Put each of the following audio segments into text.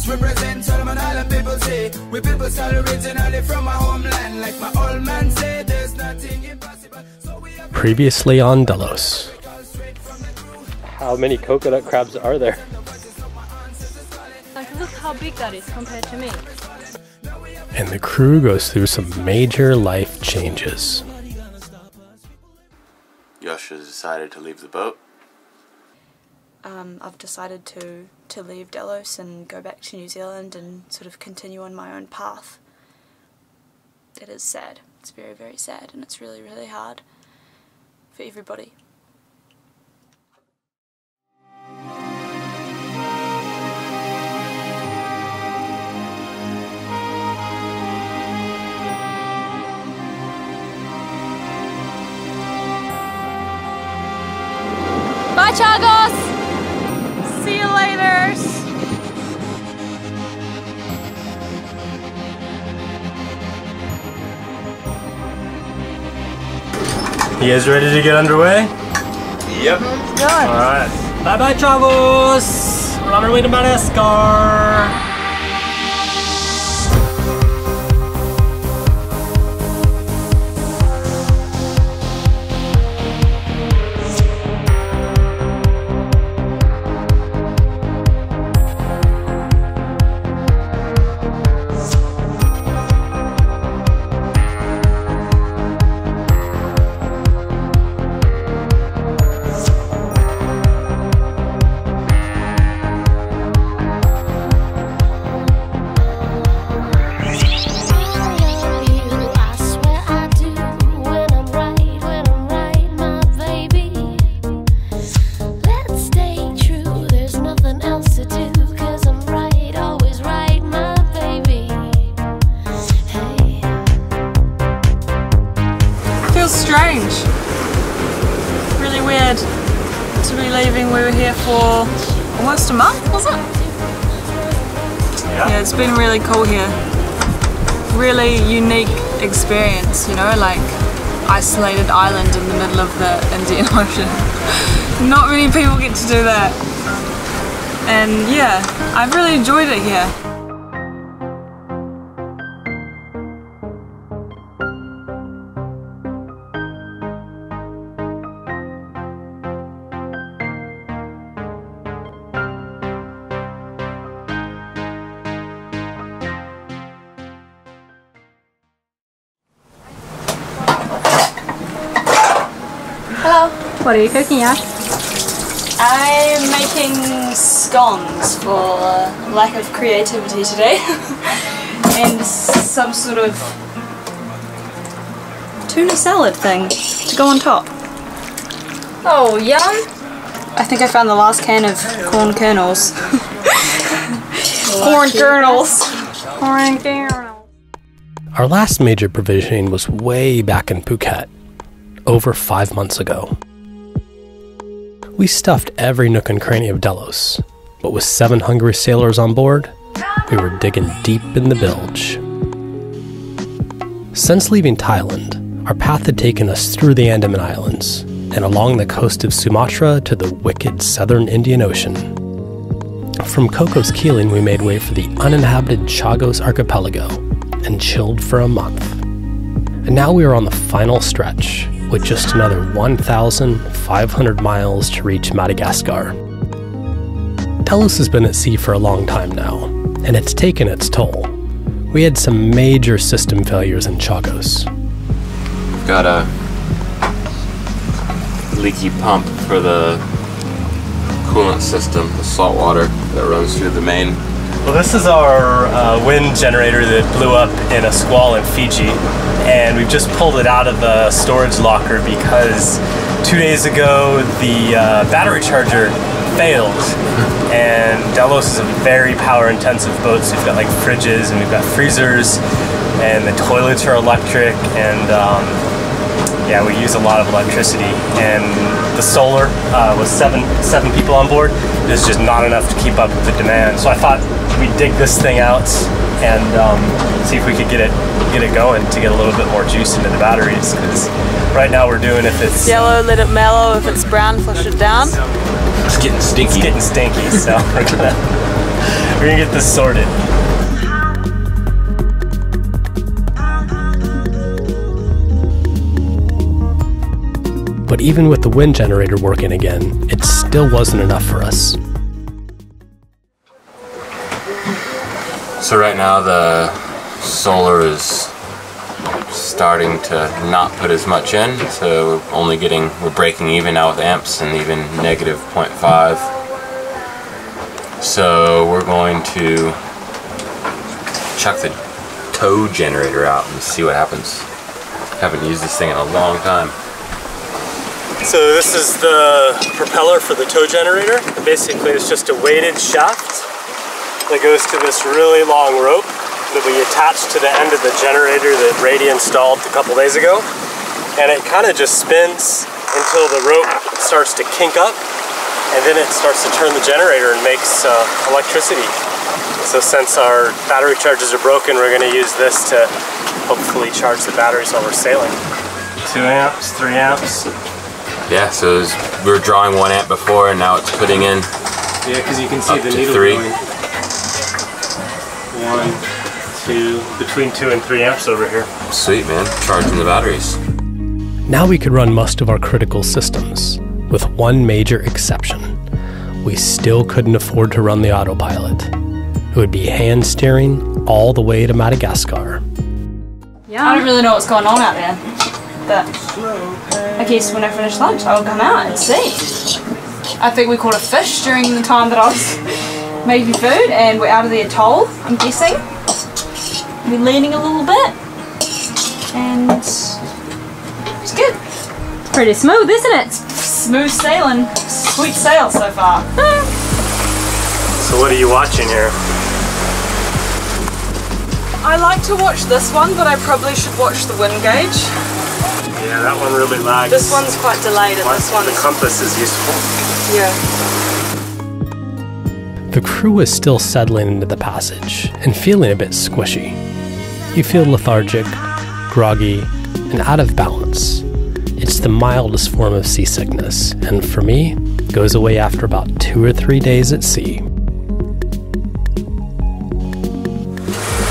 OneTox represents all my island people say. We people start originally from my homeland. Like my old man said, there's nothing impossible. So we have Previously on Delos. How many coconut crabs are there? Like, look how big that is compared to me. And the crew goes through some major life changes. Yosh has decided to leave the boat. I've decided to leave Delos and go back to New Zealand and sort of continue on my own path. It is sad. It's very, very sad, and it's really, really hard for everybody. Bye, Chagos! See you later! You guys ready to get underway? Yep. Good. Alright. Bye bye, Chagos! We're on our way to Madagascar! Strange. Really weird to be leaving. We were here for almost a month, was it? Yeah, it's been really cool here. Really unique experience, you know, like isolated island in the middle of the Indian Ocean. Not many people get to do that. And yeah, I've really enjoyed it here. Hello. What are you cooking, Yash? I'm making scones for lack of creativity today. And some sort of tuna salad thing to go on top. Oh, yum! I think I found the last can of corn kernels. Corn kernels! Corn kernels. Our last major provisioning was way back in Phuket, over 5 months ago. We stuffed every nook and cranny of Delos, but with 7 hungry sailors on board, we were digging deep in the bilge. Since leaving Thailand, our path had taken us through the Andaman Islands and along the coast of Sumatra to the wicked southern Indian Ocean. From Cocos Keeling, we made way for the uninhabited Chagos Archipelago and chilled for a month. And now we are on the final stretch, with just another 1,500 miles to reach Madagascar. Delos has been at sea for a long time now, and it's taken its toll. We had some major system failures in Chagos. We've got a leaky pump for the coolant system, the salt water that runs through the main. Well, this is our wind generator that blew up in a squall in Fiji, and we've just pulled it out of the storage locker because 2 days ago the battery charger failed. And Delos is a very power intensive boat, so we've got like fridges and we've got freezers, and the toilets are electric, and yeah, we use a lot of electricity. And the solar was seven people on board. It's just not enough to keep up with the demand. So I thought we'd dig this thing out and see if we could get it going to get a little bit more juice into the batteries. Because right now we're doing, if it's yellow, let it mellow. If it's brown, flush it down. It's getting stinky. It's getting stinky, so We're gonna get this sorted. But even with the wind generator working again, it still wasn't enough for us. So right now the solar is starting to not put as much in, so we're breaking even now with amps and even negative 0.5. So we're going to chuck the tow generator out and see what happens. Haven't used this thing in a long time. So this is the propeller for the tow generator. Basically it's just a weighted shaft that goes to this really long rope that we attached to the end of the generator that Brady installed a couple days ago. And it kind of just spins until the rope starts to kink up, and then it starts to turn the generator and makes electricity. So since our battery chargers are broken, we're going to use this to hopefully charge the batteries while we're sailing. 2 amps, 3 amps. Yeah, so we were drawing 1 amp before, and now it's putting in. Yeah, because you can see the needle 3. going. 1, 2, between 2 and 3 amps over here. Sweet, man. Charging the batteries. Now we could run most of our critical systems, with one major exception. We still couldn't afford to run the autopilot. It would be hand steering all the way to Madagascar. Yeah, I don't really know what's going on out there, but I guess when I finish lunch I'll come out and see. I think we caught a fish during the time that I was making food, and we're out of the atoll, I'm guessing. We're leaning a little bit, and it's good. Pretty smooth, isn't it? Smooth sailing, sweet sail so far. So what are you watching here? I like to watch this one, but I probably should watch the wind gauge. Yeah, that one really lags. This one's quite delayed, and this one The is... compass is useful. Yeah. The crew is still settling into the passage and feeling a bit squishy. You feel lethargic, groggy, and out of balance. It's the mildest form of seasickness, and for me, goes away after about 2 or 3 days at sea.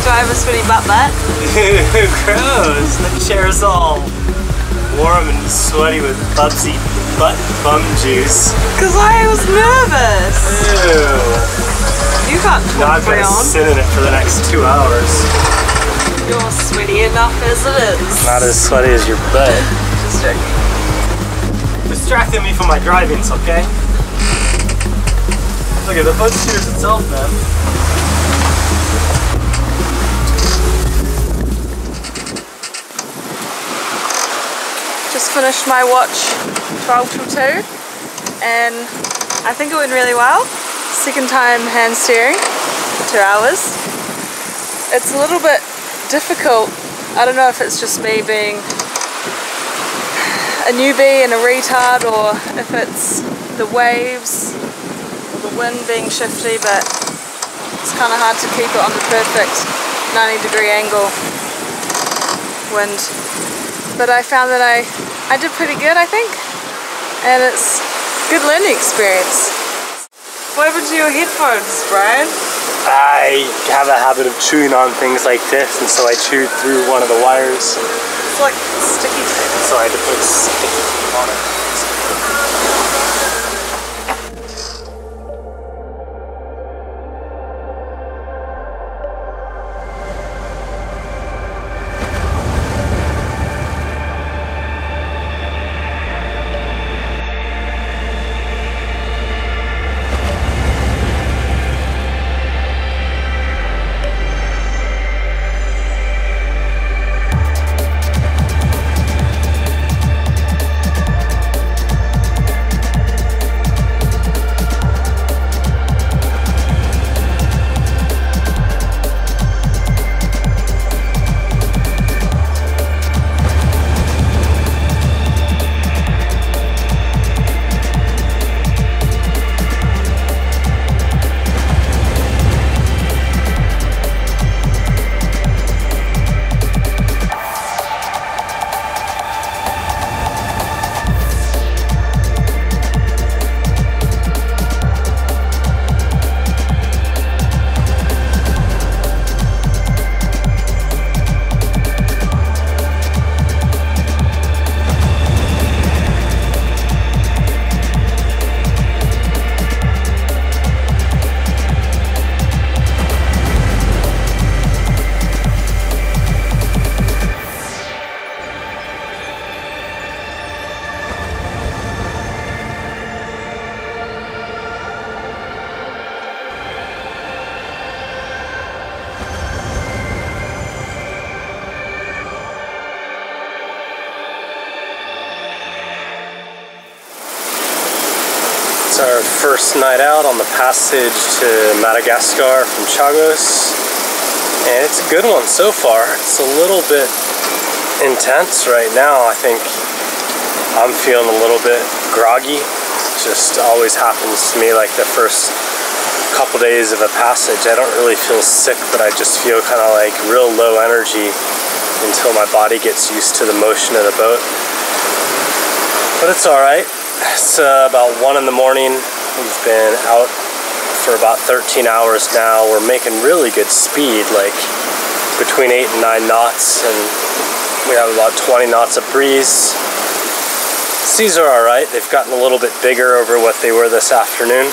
Do I have a sweaty butt that? Gross! The chair's all warm and sweaty with Bubsy bum juice. Because I was nervous. Ew. You can't Now I've got to Breeyawn. sit in it for the next 2 hours. You're sweaty enough as it is. Not as sweaty as your butt. Just joking. Distracting me from my drivings, okay? Look at the boat steers itself, man. Just finished my watch 12 till 2, and I think it went really well. Second time hand steering for 2 hours. It's a little bit difficult. I don't know if it's just me being a newbie and a retard, or if it's the waves or the wind being shifty, but it's kind of hard to keep it on the perfect 90-degree angle wind. But I found that I did pretty good, I think, and it's a good learning experience. What happened to your headphones, Brian? I have a habit of chewing on things like this, and so I chewed through one of the wires. It's like sticky tape. So I had to put sticky tape on it. It's our first night out on the passage to Madagascar from Chagos, and it's a good one so far. It's a little bit intense right now. I think I'm feeling a little bit groggy. Just always happens to me like the first couple days of a passage. I don't really feel sick, but I just feel kind of like real low energy until my body gets used to the motion of the boat. But it's alright. It's about 1 in the morning. We've been out for about 13 hours now. We're making really good speed, like between 8 and 9 knots, and we have about 20 knots of breeze. Seas are alright. They've gotten a little bit bigger over what they were this afternoon.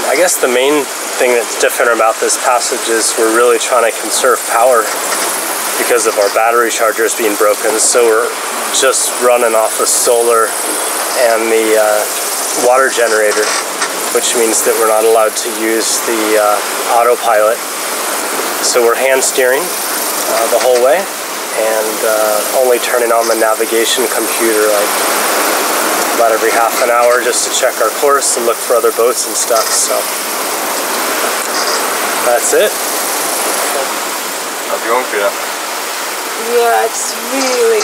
I guess the main thing that's different about this passage is we're really trying to conserve power because of our battery chargers being broken, so we're just running off of solar and the water generator, which means that we're not allowed to use the autopilot. So we're hand steering the whole way, and only turning on the navigation computer like about every half an hour just to check our course and look for other boats and stuff. So that's it. How's it going, Frida? Yeah, it's really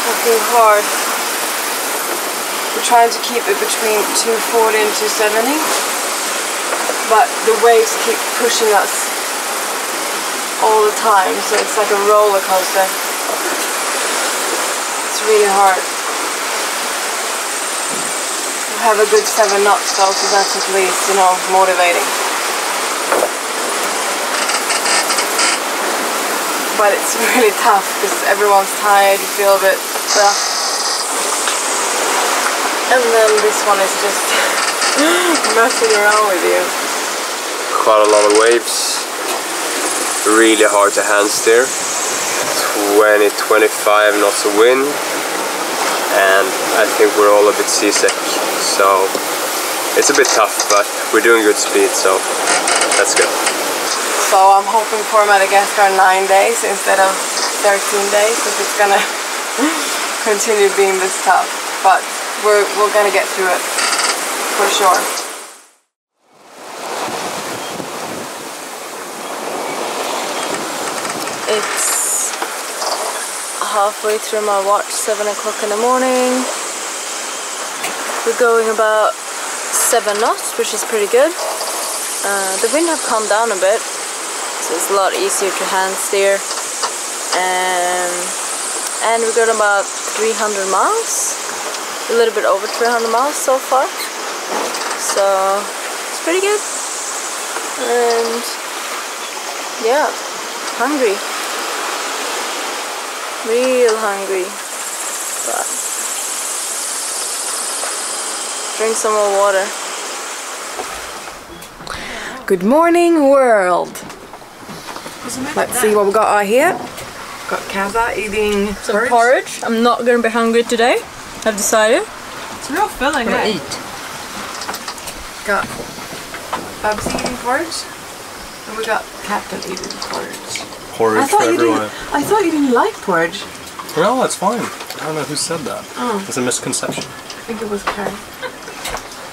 fucking hard. We're trying to keep it between 240 and 270, but the waves keep pushing us all the time, so it's like a roller coaster. It's really hard. We have a good 7 knots though, so that's at least, you know, motivating. But it's really tough because everyone's tired, you feel a bit ugh. And then this one is just messing around with you. Quite a lot of waves. Really hard to hand steer. 20-25 knots of wind. And I think we're all a bit seasick. So it's a bit tough, but we're doing good speed, so that's good. So I'm hoping for Madagascar 9 days instead of 13 days if it's gonna continue being this tough. But we're gonna get through it, for sure. It's halfway through my watch, 7 o'clock in the morning. We're going about 7 knots, which is pretty good. The wind have calmed down a bit, so it's a lot easier to hand steer. And we've got about 300 miles, a little bit over 300 miles so far. So it's pretty good. And yeah, hungry. Real hungry. But drink some more water. Good morning, world. Let's see what we got out here. Got Kaza eating some porridge. I'm not gonna be hungry today, I've decided. It's real filling, eh? Eat. Got Babsy eating porridge, and we got Captain eating porridge. Porridge for everyone. I thought you didn't like porridge. No, it's fine. I don't know who said that. Oh. It's a misconception. I think it was Karen.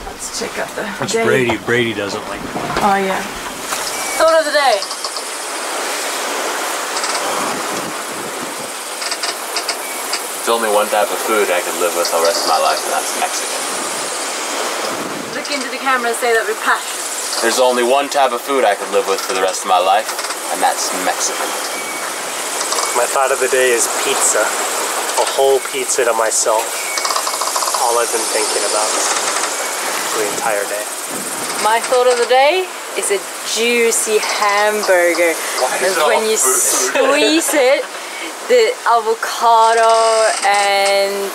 Let's check out the It's day. Brady. Brady doesn't like it. Oh yeah. Thought of the day. There's only one type of food I could live with the rest of my life, and that's Mexican. Look into the camera and say that with passion. There's only one type of food I could live with for the rest of my life, and that's Mexican. My thought of the day is pizza. A whole pizza to myself. All I've been thinking about the entire day. My thought of the day is a juicy hamburger. And when you squeeze it, the avocado and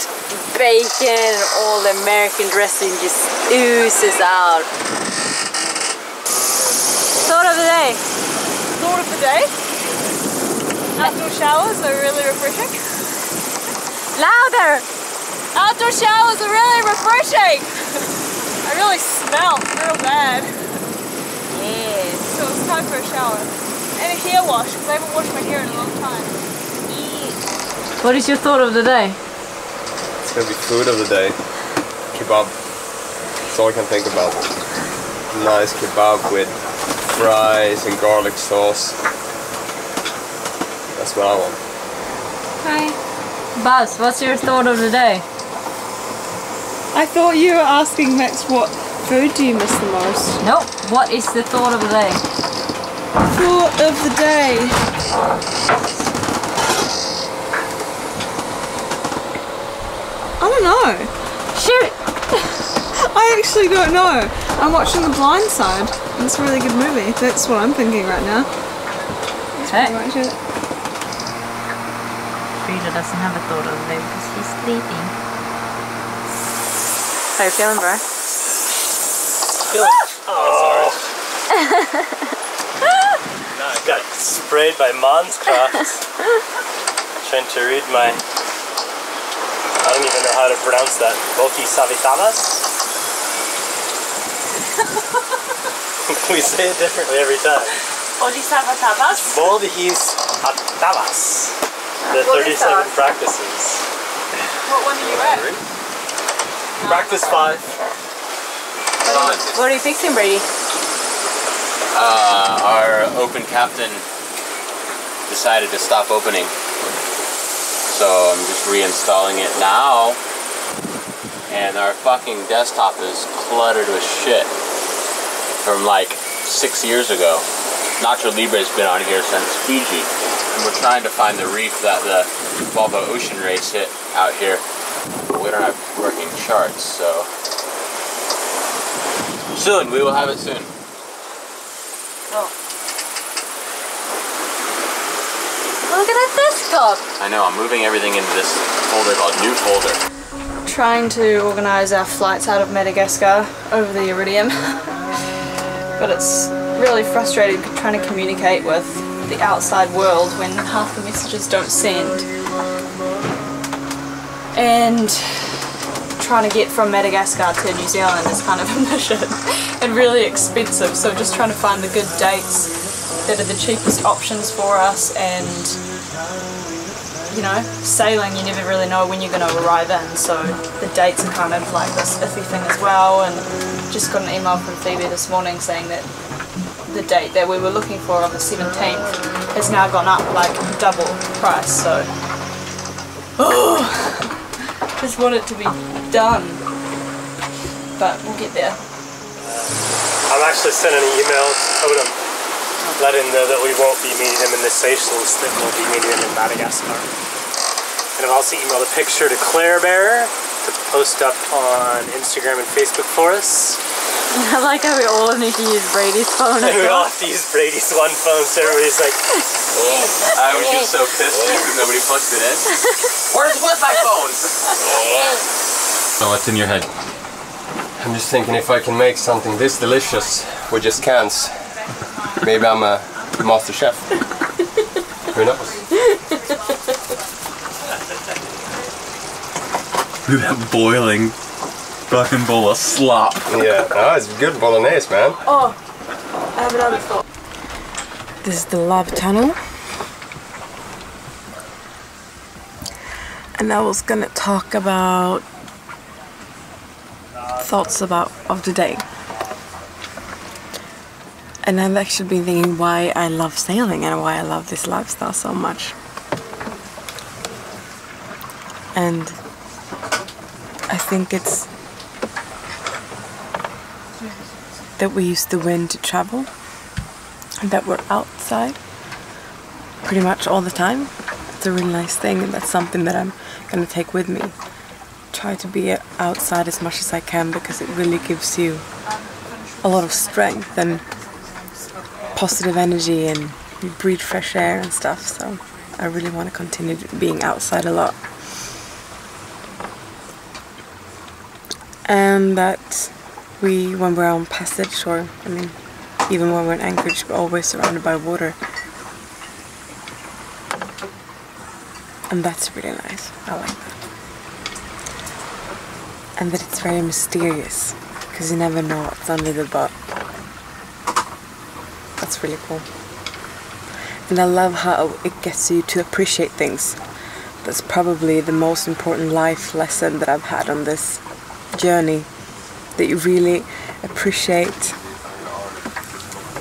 bacon and all the American dressing just oozes out. Thought of the day. Thought of the day? Outdoor showers are really refreshing. Louder! Outdoor showers are really refreshing! I really smell real bad. Yeah. So it's time for a shower. And a hair wash, because I haven't washed my hair in a long time. Yeah. What is your thought of the day? It's gonna be food of the day. kebab. That's all I can think about. Nice kebab with fries and garlic sauce. That's what I want. Hi. Buzz, what's your thought of the day? I thought you were asking Max what food do you miss the most? Nope. What is the thought of the day? Thought of the day. I don't know. Shoot! I actually don't know. I'm watching The Blind Side. It's a really good movie. That's what I'm thinking right now. That's pretty much it. Frida doesn't have a thought of the day because he's sleeping. How you feeling, bro? Oh, sorry. No, I got sprayed by Monscraft. Trying to read my... I don't even know how to pronounce that. Boki Savitavas? We say it differently every time. Bodhisattvas? Bodhisattvas. The 37 practices. What one are you at? Practice 5. What are you fixing, Brady? Our open captain decided to stop opening. So I'm just reinstalling it now. And our fucking desktop is cluttered with shit from like 6 years ago. Nacho Libre's been on here since Fiji. And we're trying to find the reef that the Volvo Ocean Race hit out here. But we don't have working charts, so... Soon, we will have it soon. Oh. Look at that desktop! I know, I'm moving everything into this folder called New Folder. Trying to organise our flights out of Madagascar over the Iridium. But it's really frustrating trying to communicate with the outside world when half the messages don't send. And trying to get from Madagascar to New Zealand is kind of a mission and really expensive, so just trying to find the good dates that are the cheapest options for us. And you know, sailing, you never really know when you're going to arrive in, so the dates are kind of like this iffy thing as well. And just got an email from Phoebe this morning saying that the date that we were looking for on the 17th has now gone up like double price, so just want it to be done, but we'll get there. I'm actually sending an email to Totem, letting him know that we won't be meeting him in the Seychelles, that we'll be meeting him in Madagascar. And I've also emailed a picture to Claire Bear to post up on Instagram and Facebook for us. I like how we all need to use Brady's phone. And we all have to use Brady's one phone, so everybody's like... I was just so pissed because nobody plugged it in. Where's my phone? So what's in your head? I'm just thinking if I can make something this delicious with just cans, maybe I'm a master chef. Who knows? Look at that boiling fucking bowl of slop. Yeah, no, it's good bolognese, man. Oh, I have another thought. This is the love tunnel. And I was gonna talk about thoughts of the day. And I've actually been thinking why I love sailing and why I love this lifestyle so much. And I think it's that we use the wind to travel and that we're outside pretty much all the time. It's a really nice thing, and that's something that I'm gonna take with me. Try to be outside as much as I can because it really gives you a lot of strength and positive energy, and you breathe fresh air and stuff, so I really want to continue being outside a lot. And that when we're on passage, or I mean even when we're in Anchorage, we're always surrounded by water, and that's really nice. I like that. And that it's very mysterious because you never know what's under the boat. That's really cool. And I love how it gets you to appreciate things. That's probably the most important life lesson that I've had on this journey that you really appreciate.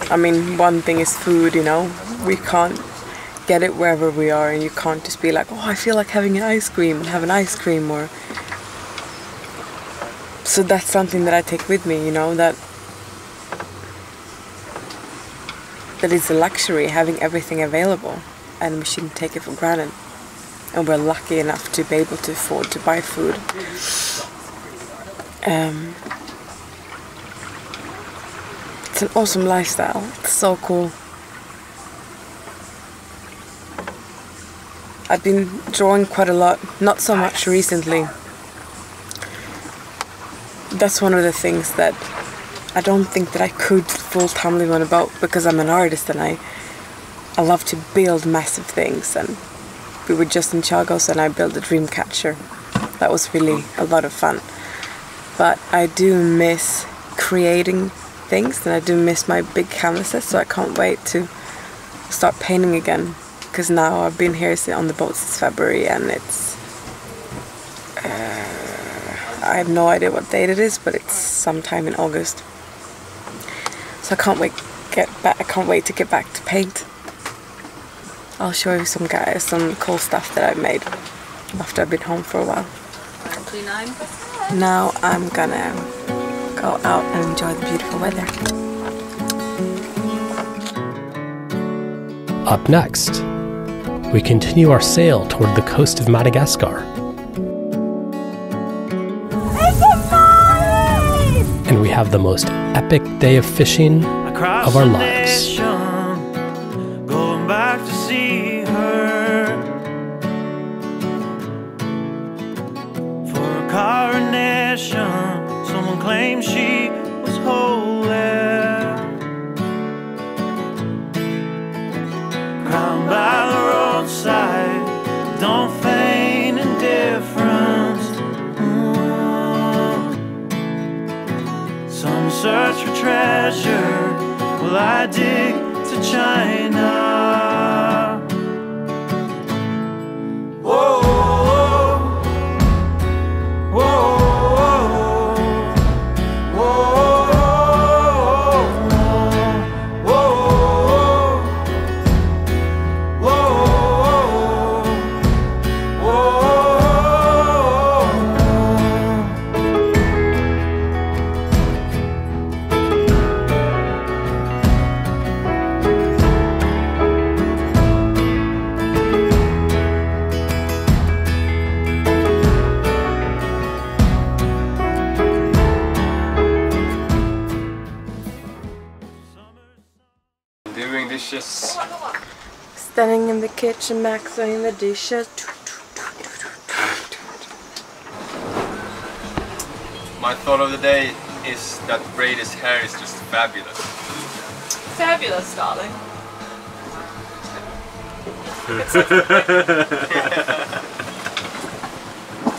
I mean, one thing is food, you know, we can't get it wherever we are, and you can't just be like, oh, I feel like having an ice cream and have an ice cream, or so that's something that I take with me, you know, that is a luxury, having everything available, and we shouldn't take it for granted. And we're lucky enough to be able to afford to buy food. It's an awesome lifestyle. It's so cool. I've been drawing quite a lot, not so much recently. That's one of the things that I don't think that I could full-time live on about, because I'm an artist and I love to build massive things. And we were just in Chagos and I built a dream catcher. That was really a lot of fun. But I do miss creating things, and I do miss my big canvases, so I can't wait to start painting again. Because now I've been here on the boat since February, and it's I have no idea what date it is, but it's sometime in August. So I can't wait to get back to paint. I'll show you some cool stuff that I've made after I've been home for a while. Now I'm gonna go out and enjoy the beautiful weather. Up next, we continue our sail toward the coast of Madagascar. And we have the most epic day of fishing of our lives. Going back to see her for a coronation. Someone claimed she was holy, crowned by the roadside. Don't feign indifference. Some search for treasure, well, I dig to China. Whoa, whoa, whoa, whoa, Doing dishes. Standing in the kitchen, maxing the dishes. My thought of the day is that Brady's hair is just fabulous. Fabulous, darling.